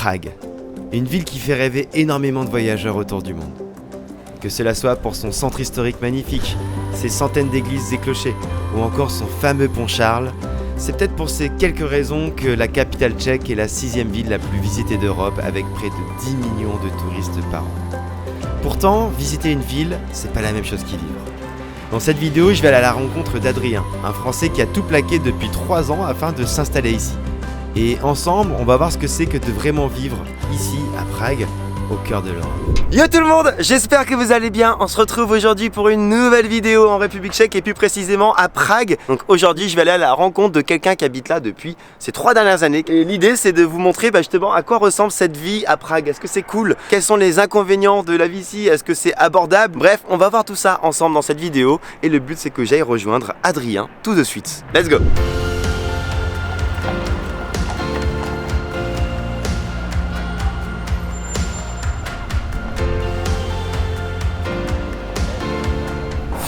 Prague, une ville qui fait rêver énormément de voyageurs autour du monde. Que cela soit pour son centre historique magnifique, ses centaines d'églises et clochers, ou encore son fameux pont Charles, c'est peut-être pour ces quelques raisons que la capitale tchèque est la 6e ville la plus visitée d'Europe avec près de 10 millions de touristes par an. Pourtant, visiter une ville, c'est pas la même chose qu'y vivre. Dans cette vidéo, je vais aller à la rencontre d'Adrien, un Français qui a tout plaqué depuis 3 ans afin de s'installer ici. Et ensemble, on va voir ce que c'est que de vraiment vivre ici, à Prague, au cœur de l'Europe. Yo tout le monde, j'espère que vous allez bien. On se retrouve aujourd'hui pour une nouvelle vidéo en République tchèque et plus précisément à Prague. Donc aujourd'hui, je vais aller à la rencontre de quelqu'un qui habite là depuis ces 3 dernières années. Et l'idée, c'est de vous montrer justement à quoi ressemble cette vie à Prague. Est-ce que c'est cool? Quels sont les inconvénients de la vie ici? Est-ce que c'est abordable? Bref, on va voir tout ça ensemble dans cette vidéo. Et le but, c'est que j'aille rejoindre Adrien tout de suite. Let's go!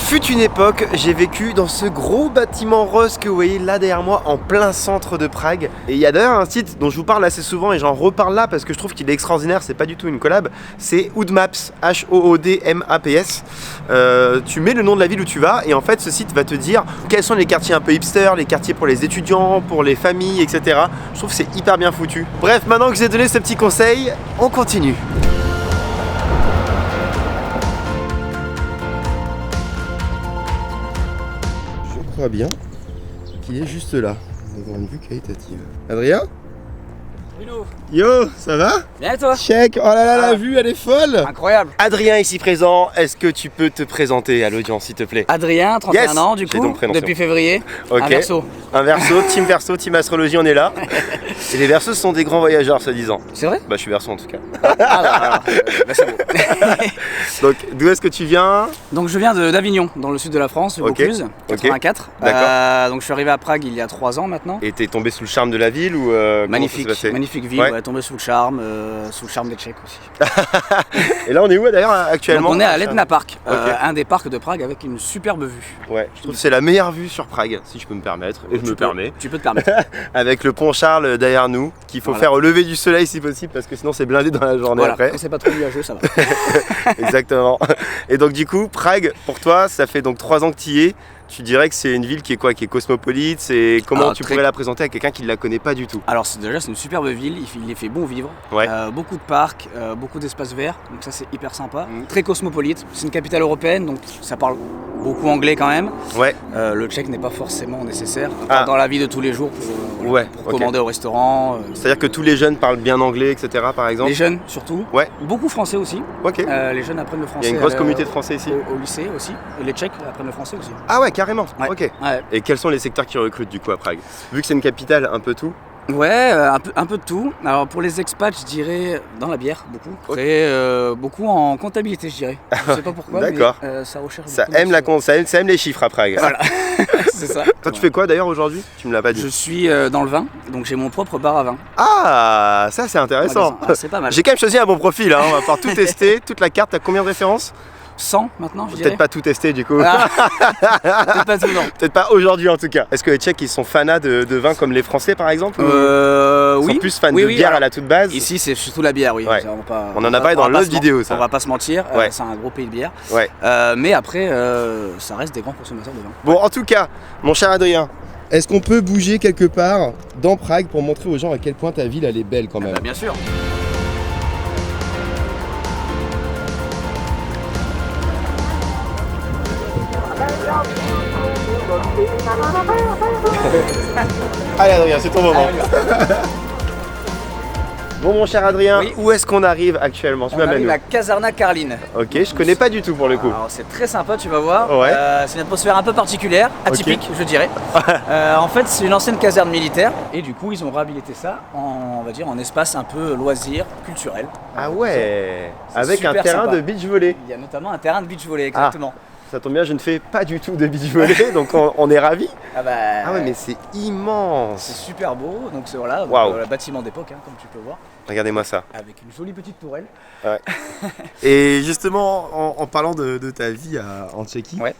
Fut une époque, j'ai vécu dans ce gros bâtiment rose que vous voyez là derrière moi en plein centre de Prague. Et il y a d'ailleurs un site dont je vous parle assez souvent et j'en reparle là parce que je trouve qu'il est extraordinaire, c'est pas du tout une collab, c'est Hoodmaps, H-O-O-D-M-A-P-S. Tu mets le nom de la ville où tu vas et en fait ce site va te dire quels sont les quartiers un peu hipster, les quartiers pour les étudiants, pour les familles, etc. Je trouve que c'est hyper bien foutu. Bref, maintenant que j'ai donné ce petit conseil, on continue. Je crois bien qu'il est juste là. On va avoir une vue qualitative. Adrien? Bruno. Yo, ça va? Bien et toi? Check. Oh là là, la vue elle est folle. Incroyable. Adrien ici présent, est-ce que tu peux te présenter à l'audience s'il te plaît? Adrien, 31 ans du j'ai coup, donc prénom. depuis février. Ok. Un Verseau. Un Verseau, team astrologie, on est là. Et les Verseaux sont des grands voyageurs, soi-disant. C'est vrai? Bah je suis Verseau en tout cas. Bah, c'est beau. Donc d'où est-ce que tu viens? Donc je viens d'Avignon, dans le sud de la France, au Vaucluse, 84. D'accord. Donc je suis arrivé à Prague il y a 3 ans maintenant. Et t'es tombé sous le charme de la ville ou Magnifique, comment ça s'est passé? magnifique ville, Ouais. tombé sous le charme des Tchèques aussi. Et là on est où d'ailleurs actuellement? Donc on est à l'Etna Park, Ok. un des parcs de Prague avec une superbe vue. Ouais, je trouve que c'est la meilleure vue sur Prague, si je peux me permettre, et je me permets. Tu peux te permettre. Avec le pont Charles derrière nous, qu'il faut faire au lever du soleil si possible, parce que sinon c'est blindé dans la journée Voilà, après. quand c'est pas trop nuageux, ça va. Exactement. Et donc du coup, Prague, pour toi, ça fait donc 3 ans que tu y es. Tu dirais que c'est une ville qui est quoi? Qui est cosmopolite? C'est comment Alors, tu pourrais la présenter à quelqu'un qui ne la connaît pas du tout? Alors déjà c'est une superbe ville, il est fait bon vivre, Ouais. beaucoup de parcs, beaucoup d'espaces verts, donc ça c'est hyper sympa. Très cosmopolite, c'est une capitale européenne donc ça parle beaucoup anglais quand même. Ouais. Le tchèque n'est pas forcément nécessaire dans la vie de tous les jours pour commander au restaurant. C'est-à-dire que tous les jeunes parlent bien anglais, etc. par exemple? Les jeunes surtout, Ouais. beaucoup français aussi. Ok. Les jeunes apprennent le Il français. y a une grosse communauté de français ici? Au lycée aussi, et les tchèques apprennent le français aussi. Ah ouais, carrément. Ouais. Ok. Ouais. Et quels sont les secteurs qui recrutent du coup à Prague? Vu que c'est une capitale, un peu tout. Ouais, un peu de tout. Alors pour les expats, je dirais dans la bière, beaucoup. Après, beaucoup en comptabilité, je dirais. Je sais pas pourquoi, D'accord. mais ça recherche Ça beaucoup aime ça aime les chiffres à Prague. Voilà, c'est ça. Toi, tu fais quoi d'ailleurs aujourd'hui? Tu me l'as pas dit. Je suis dans le vin, donc j'ai mon propre bar à vin. Ah, ça c'est intéressant. Ah, c'est pas mal. J'ai quand même choisi un bon profil, hein. On va pouvoir tout tester, toute la carte. T'as combien de références? 100 maintenant, je dirais. Peut-être pas tout tester du coup. Ah. Peut-être pas tout, non. Peut-être pas aujourd'hui en tout cas. Est-ce que les Tchèques ils sont fanas de vin comme les Français par exemple? Ils Oui. sont plus fans Oui, de oui, bière alors, à la toute base? Ici, c'est surtout la bière, oui. Ouais. On en a parlé dans l'autre vidéo, ça. On va pas se mentir, Ouais. c'est un gros pays de bière. Ouais. Mais après, ça reste des grands consommateurs de vin. Bon, en tout cas, mon cher Adrien, est-ce qu'on peut bouger quelque part dans Prague pour montrer aux gens à quel point ta ville elle est belle quand même? Bah, bien sûr. Allez Adrien, c'est ton moment. Bon mon cher Adrien, Oui. où est-ce qu'on arrive actuellement? Tu On m'amènes arrive où? à Kasarna Karlin. Ok, je connais pas du tout pour le coup. Alors c'est très sympa, tu vas voir. Ouais. C'est une atmosphère un peu particulière, atypique, je dirais. En fait, c'est une ancienne caserne militaire et du coup, ils ont réhabilité ça en, on va dire, en espace un peu loisir, culturel. Ah ouais, C'est avec un super terrain sympa. de beach volley. Il y a notamment un terrain de beach volley, exactement. Ça tombe bien, je ne fais pas du tout de beach volley, donc on est ravis. Ah bah. Ah ouais, mais c'est C'est immense. super beau, donc c'est voilà, Waouh. le bâtiment d'époque, hein, comme tu peux voir, Regardez-moi ça. avec une jolie petite tourelle. Et justement, en parlant de ta vie en Tchéquie, Ouais.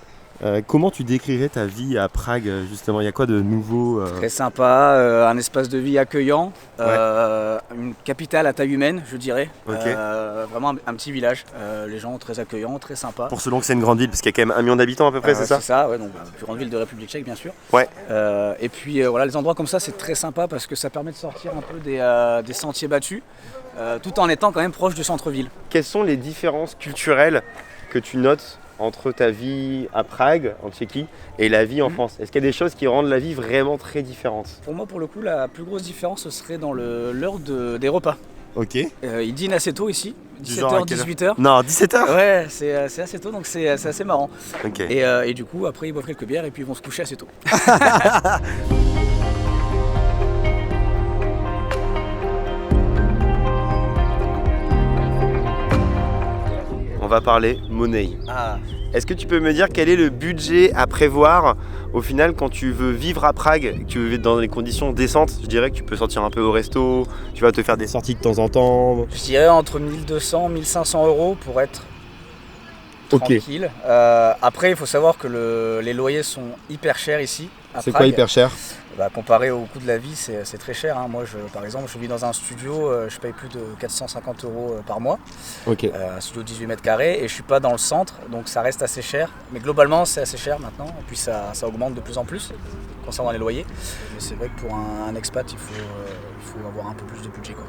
Comment tu décrirais ta vie à Prague justement? Il y a quoi de nouveau Très sympa, un espace de vie accueillant, une capitale à taille humaine, je dirais. Ok. Vraiment un petit village. Les gens très accueillants, très sympas. Pour selon que c'est une grande ville, parce qu'il y a quand même 1 million d'habitants à peu près, c'est ça? C'est ça, ouais, donc la plus grande ville de République tchèque, bien sûr. Ouais. Et puis voilà, les endroits comme ça, c'est très sympa parce que ça permet de sortir un peu des sentiers battus, tout en étant quand même proche du centre-ville. Quelles sont les différences culturelles que tu notes entre ta vie à Prague, en Tchéquie, et la vie en France? Est-ce qu'il y a des choses qui rendent la vie vraiment très différente? Pour moi, pour le coup, la plus grosse différence, ce serait dans l'heure des repas. Ok. Ils dînent assez tôt ici, genre à 17h, quelle heure? 18h. Non, 17h? Ouais, c'est assez tôt, donc c'est assez marrant. Ok. Et du coup, après, ils boivent quelques bières et puis ils vont se coucher assez tôt. On va parler monnaie. Ah. Est-ce que tu peux me dire quel est le budget à prévoir au final quand tu veux vivre à Prague, que tu veux vivre dans des conditions décentes? Je dirais que tu peux sortir un peu au resto, tu vas te faire des sorties de temps en temps. Je dirais entre 1200 et 1500 euros pour être tranquille. Après, il faut savoir que les loyers sont hyper chers ici. C'est quoi hyper cher? Comparé au coût de la vie, c'est très cher. Hein. Moi, par exemple, je vis dans un studio, je paye plus de 450 euros par mois. Ok. Un studio de 18 mètres carrés et je suis pas dans le centre, donc ça reste assez cher. Mais globalement, c'est assez cher maintenant. Et puis ça augmente de plus en plus concernant les loyers. Mais c'est vrai que pour un expat, il faut avoir un peu plus de budget, quoi.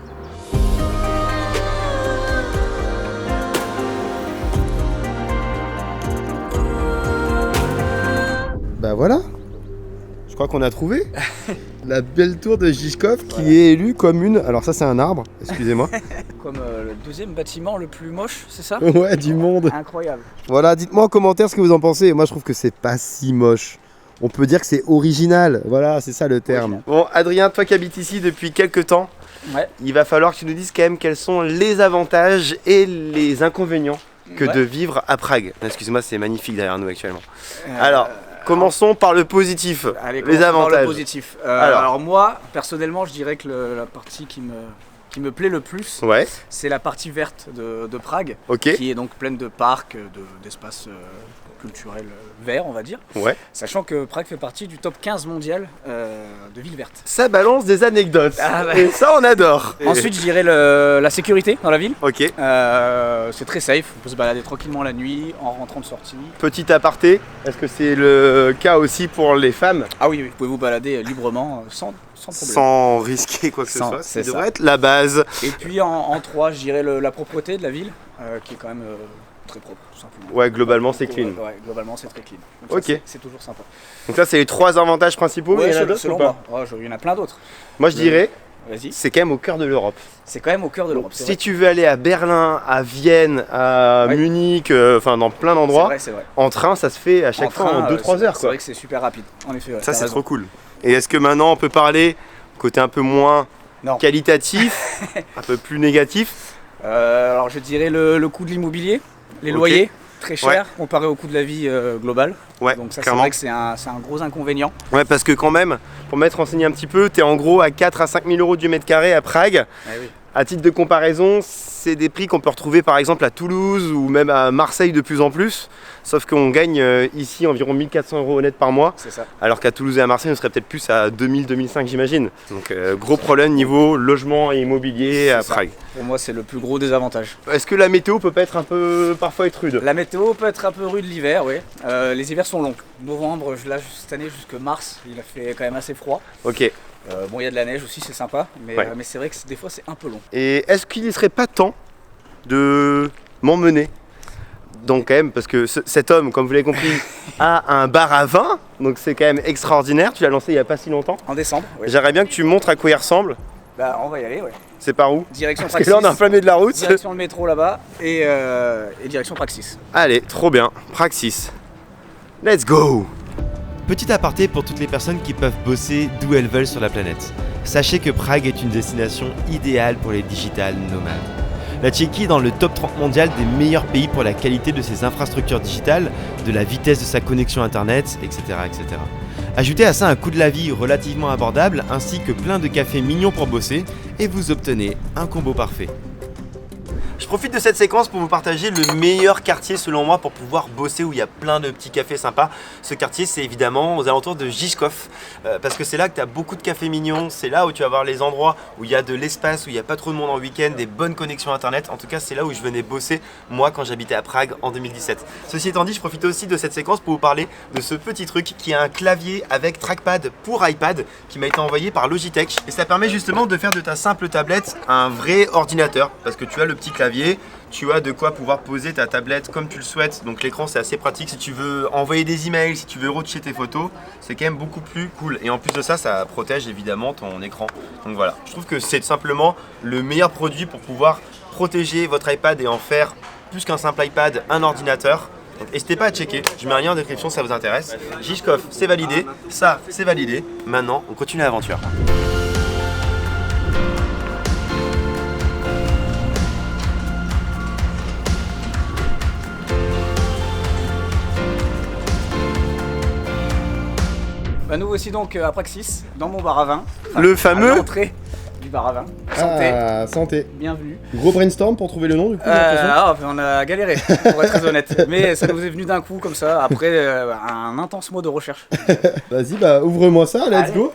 Bah voilà, je crois qu'on a trouvé la belle tour de Žižkov qui est élue comme une... Alors ça c'est un arbre, excusez-moi. Comme le deuxième bâtiment le plus moche, c'est ça? Ouais, du monde. Incroyable. Voilà, dites-moi en commentaire ce que vous en pensez. Moi je trouve que c'est pas si moche. On peut dire que c'est original, voilà, c'est ça le terme. Bon, Adrien, toi qui habites ici depuis quelques temps, Ouais. il va falloir que tu nous dises quand même quels sont les avantages et les inconvénients que de vivre à Prague. Excusez-moi, c'est magnifique derrière nous actuellement. Alors, commençons par le positif, Allez, les avantages. par le positif. Alors moi, personnellement, je dirais que la partie qui me plaît le plus, Ouais, c'est la partie verte de Prague, ok, qui est donc pleine de parcs, d'espaces culturels verts, on va dire. ouais. Sachant que Prague fait partie du top 15 mondial de villes vertes. Ça balance des anecdotes, Ah bah. et ça on adore. Ensuite, je dirais la sécurité dans la ville. Ok, C'est très safe, on peut se balader tranquillement la nuit, en rentrant de sortie. petit aparté, est-ce que c'est le cas aussi pour les femmes? Ah oui, vous pouvez vous balader librement, sans problème. Sans risquer quoi que ce Sans- soit, c'est ça ça. devrait être la base. Et puis en 3, je dirais la propreté de la ville, qui est quand même très propre, tout simplement. Ouais, globalement c'est clean. Ouais, globalement c'est très clean. Donc Ok. ça, c'est toujours sympa. Donc ça c'est les 3 avantages principaux, Ouais, il y en a d'autres ou selon pas? moi. Il y en a plein d'autres. Moi je dirais, Vas-y. c'est quand même au cœur de l'Europe. C'est quand même au cœur de l'Europe. Si tu veux aller à Berlin, à Vienne, à Ouais. Munich, enfin dans plein d'endroits, C'est vrai. en train ça se fait à chaque fois en 2-3 heures C'est quoi. vrai que c'est super rapide. En effet, ouais, Ça t'as c'est raison. trop cool. Et est-ce que maintenant on peut parler côté un peu moins Non. qualitatif, un peu plus négatif? Alors je dirais le coût de l'immobilier, les Ok. loyers, très cher comparé au coût de la vie global. Ouais, Donc ça c'est clairement. vrai que c'est un gros inconvénient. Ouais, parce que quand même, pour m'être renseigné un petit peu, t'es en gros à 4 à 5 000 euros du mètre carré à Prague. Oui. À titre de comparaison, c'est des prix qu'on peut retrouver par exemple à Toulouse ou même à Marseille de plus en plus. Sauf qu'on gagne ici environ 1400 euros net par mois, C'est ça. alors qu'à Toulouse et à Marseille, on serait peut-être plus à 2000-2005 j'imagine. Donc gros problème niveau logement et immobilier à C'est ça. Prague. Pour moi c'est le plus gros désavantage. Est-ce que la météo peut pas être un peu parfois être rude? La météo peut être un peu rude l'hiver, oui. Les hivers sont longs. Novembre, là cette année jusque mars, il a fait quand même assez froid. Ok. Bon, il y a de la neige aussi, c'est sympa, mais, Ouais. mais c'est vrai que des fois c'est un peu long. Et est-ce qu'il ne serait pas temps de m'emmener? Donc quand même, parce que cet homme, comme vous l'avez compris, a un bar à vin, donc c'est quand même extraordinaire, tu l'as lancé il n'y a pas si longtemps. En décembre, oui. J'aimerais bien que tu montres à quoi il ressemble. Bah, on va y aller, ouais. C'est par où? Direction Parce que Praxis. là on est en plein milieu de la route. Direction le métro là-bas et direction Praxis. Allez, trop bien, Praxis. Let's go! Petit aparté pour toutes les personnes qui peuvent bosser d'où elles veulent sur la planète. Sachez que Prague est une destination idéale pour les digital nomades. La Tchéquie est dans le top 30 mondial des meilleurs pays pour la qualité de ses infrastructures digitales, de la vitesse de sa connexion internet, etc. etc. Ajoutez à ça un coût de la vie relativement abordable ainsi que plein de cafés mignons pour bosser et vous obtenez un combo parfait. Je Je profite de cette séquence pour vous partager le meilleur quartier selon moi pour pouvoir bosser, où il y a plein de petits cafés sympas. Ce quartier, c'est évidemment aux alentours de Žižkov, parce que c'est là que tu as beaucoup de cafés mignons, c'est là où tu vas avoir les endroits où il y a de l'espace, où il n'y a pas trop de monde en week-end, des bonnes connexions internet. En tout cas, c'est là où je venais bosser moi quand j'habitais à Prague en 2017. Ceci étant dit, je profite aussi de cette séquence pour vous parler de ce petit truc qui est un clavier avec trackpad pour iPad qui m'a été envoyé par Logitech, et ça permet justement de faire de ta simple tablette un vrai ordinateur, parce que tu as le petit clavier, tu as de quoi pouvoir poser ta tablette comme tu le souhaites, donc l'écran c'est assez pratique si tu veux envoyer des emails, si tu veux retoucher tes photos, c'est quand même beaucoup plus cool, et en plus de ça, ça protège évidemment ton écran. Donc voilà, je trouve que c'est simplement le meilleur produit pour pouvoir protéger votre iPad et en faire plus qu'un simple iPad, un ordinateur. Donc n'hésitez pas à checker, je mets un lien en description si ça vous intéresse. Žižkov, c'est validé, ça c'est validé, maintenant on continue l'aventure. Bah nous voici donc à Praxis, dans mon bar à vin. Le fameux à l'entrée du bar à vin. Santé. Ah, santé. Bienvenue. Gros brainstorm pour trouver le nom du coup, j'ai l'impression. On a galéré, pour être très honnête. Mais ça nous est venu d'un coup comme ça, après un intense mois de recherche. Vas-y, bah ouvre-moi ça, let's Allez. go.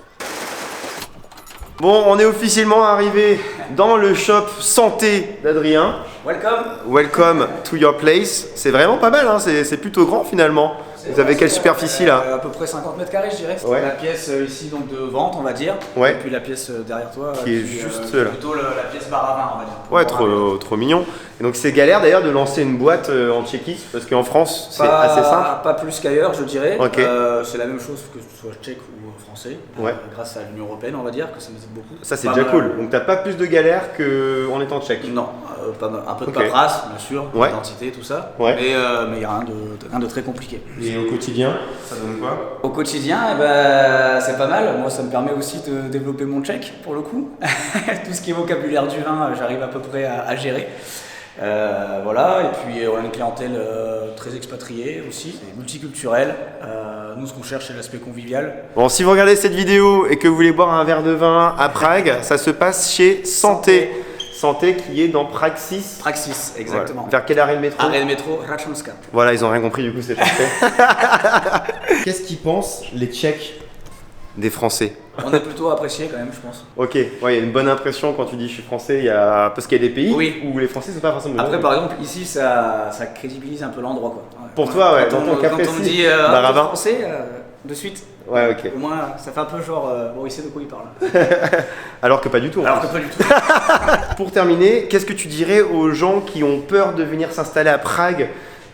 Bon, on est officiellement arrivé dans le shop santé d'Adrien. Welcome. Welcome to your place. C'est vraiment pas mal, hein, c'est plutôt grand finalement. Vous avez quelle superficie là? À peu près 50 mètres carrés, je dirais. Ouais. La pièce ici donc de vente, on va dire. Ouais. Et puis la pièce derrière toi. Qui est juste là. Plutôt la pièce bar à vin, on va dire. Ouais, trop mignon. Et donc c'est galère d'ailleurs de lancer une boîte en Tchéquie, parce qu'en France c'est Pas- assez simple. Pas plus qu'ailleurs, je dirais. Ok. C'est la même chose que ce soit tchèque ou français. Ouais. Grâce à l'Union Européenne, on va dire que ça nous aide beaucoup. Ça c'est Pas déjà mal. cool. Donc t'as pas plus de galère qu'en étant tchèque. Non, un peu de Ok. paperasse, bien sûr, Ouais. d'identité, tout ça. Ouais. Mais il n'y a rien de très compliqué. Et au quotidien, ça donne quoi? Au quotidien, eh ben, c'est pas mal. Moi, ça me permet aussi de développer mon tchèque, pour le coup. Tout ce qui est vocabulaire du vin, j'arrive à peu près à gérer. Voilà, et puis on a une clientèle très expatriée aussi, c'est multiculturel. Nous, ce qu'on cherche, c'est l'aspect convivial. Bon, si vous regardez cette vidéo et que vous voulez boire un verre de vin à Prague, ça se passe chez Santé. Santé qui est dans Praxis. Praxis, exactement. Voilà. Vers quel arrêt de métro? Arrêt de métro, Rachanska. Voilà, ils ont rien compris, du coup c'est parfait. Qu'est-ce qu'ils pensent les Tchèques? Des Français. On est plutôt apprécié quand même, je pense. Ok, ouais, il y a une bonne impression quand tu dis je suis français, parce qu'il y a des pays Oui. où les Français sont pas forcément Après, par exemple, ici, ça crédibilise un peu l'endroit, quoi. Ouais. Pour toi, ouais, Quand dans ton on, café, quand on me si. dit Bar à vin. français, de suite, Ouais, ok. au moins, ça fait un peu genre, bon, il sait de quoi il parle. Alors que pas du tout. en Alors que plus. pas du tout. Pour terminer, qu'est-ce que tu dirais aux gens qui ont peur de venir s'installer à Prague?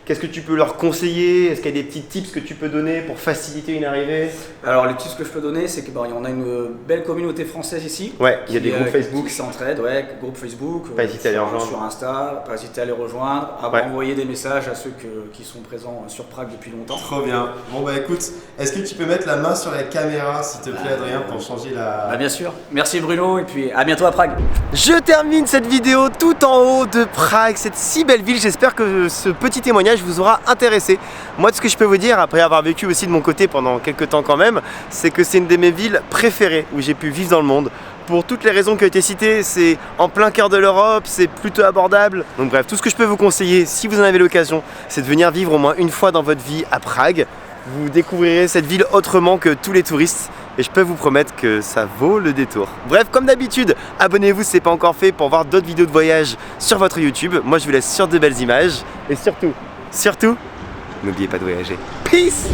Qu'est-ce que tu peux leur conseiller? Est-ce qu'il y a des petits tips que tu peux donner pour faciliter une arrivée? Alors, les tips que je peux donner, c'est qu'on a une belle communauté française ici. Ouais, il y a des groupes Facebook. Qui s'entraident, ouais, groupe Facebook. Pas hésiter à les rejoindre. Sur Insta, pas hésiter à les rejoindre, à Ouais. envoyer des messages à ceux qui sont présents sur Prague depuis longtemps. Trop bien. Bon bah écoute, est-ce que tu peux mettre la main sur la caméra s'il te plaît Adrien pour changer Bah, la... bien sûr. Merci Bruno, et puis à bientôt à Prague. Je termine cette vidéo tout en haut de Prague, cette si belle ville. J'espère que ce petit témoignage vous aura intéressé. Moi, tout ce que je peux vous dire, après avoir vécu aussi de mon côté pendant quelques temps quand même, c'est que c'est une de mes villes préférées où j'ai pu vivre dans le monde. Pour toutes les raisons qui ont été citées, c'est en plein cœur de l'Europe, c'est plutôt abordable. Donc bref, tout ce que je peux vous conseiller, si vous en avez l'occasion, c'est de venir vivre au moins une fois dans votre vie à Prague. Vous découvrirez cette ville autrement que tous les touristes. Et je peux vous promettre que ça vaut le détour. Bref, comme d'habitude, abonnez-vous si ce n'est pas encore fait pour voir d'autres vidéos de voyage sur votre YouTube. Moi, je vous laisse sur de belles images. Et surtout, n'oubliez pas de voyager. Peace!